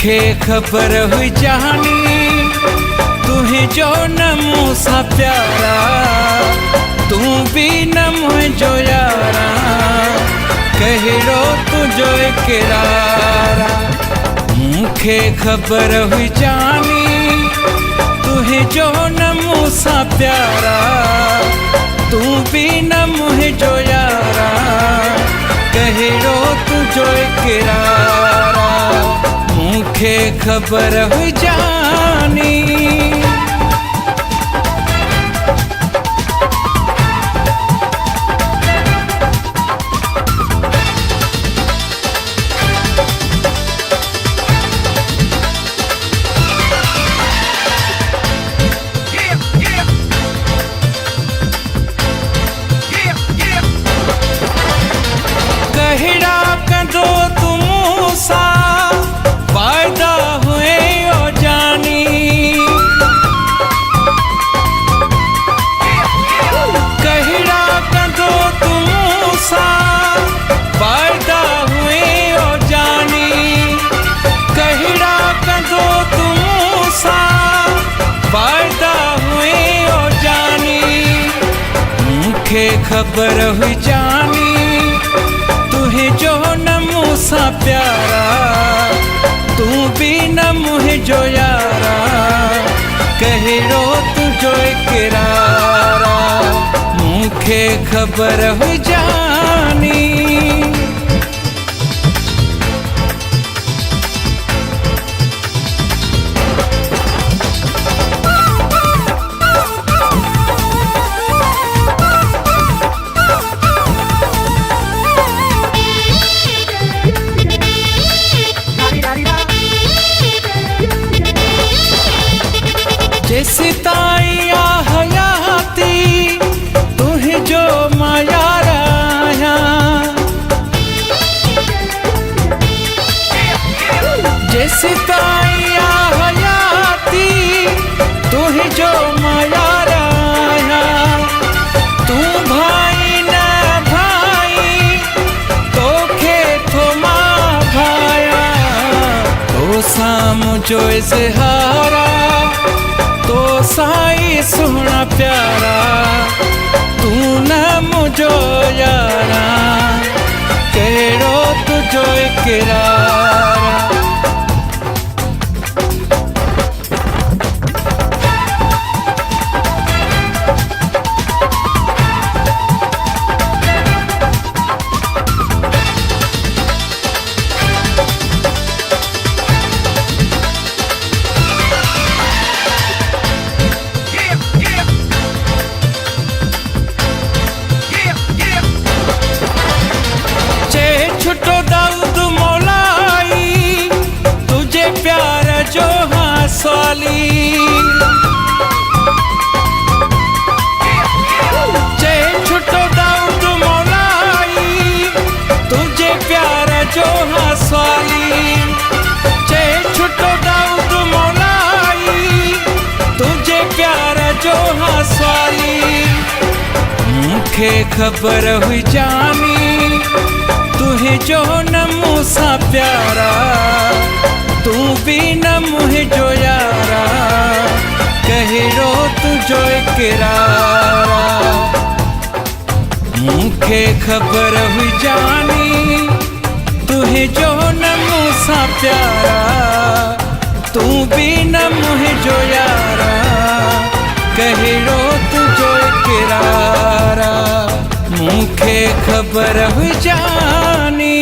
मूंखे खबर हुई जानी तुहे जो न मूंसा प्यारा, तू भी न मुझो यारा, कहिड़ो तुझो इकरारा। मूंखे खबर हुई जानी तुहे जो न मूंसा प्यारा, तू भी न मुझो यारा, कहिड़ो तुझो इकरारा। मूंखे खबर हुई जानी। कहिड़ा कंदो तू मूंसा वायदा हुए ओ जानी, कहिड़ा कंदो तू मूंसा वायदा हुए ओ जानी, कहिड़ा कंदो तू मूंसा वायदा हुए ओ जानी। मूंखे खबर हुई जानी तुहे जो न मूंसा प्यारा, तू भी न मुझो यारा, कहिड़ो तुझो इकरारा। मूंखे खबर हुई जानी। जैसे ताई आ हयाती तुहे जो माया राया, जैसे ताई आ हयाती तुहे जो माया राया। तू भाई न भाई तोखे थो मां भाया, तो सामू जो इज़हारा, तो साई सोहना प्यारा, तू न मुझो यारा, कहिड़ो तुझो इकरारा। छुटो दाऊद मौलाई तुझे प्यार जो हाँ सवाली, छुटो दाऊद मौलाई तुझे प्यार जो हाँ सवाली, छुटो दाऊद मौलाई तुझे प्यार जो हाँ सवाली। मूंखे खबर हुई जानी तुहे जो न मूंसा प्यारा, तू भी न मुझो यारा, कहिड़ो तुझो इकरारा। मूंखे खबर हुई जानी तुहे जो न मूंसा प्यारा, तू भी न मुझो यारा, कहिड़ो तुझो इकरारा। मूंखे खबर हुई जानी।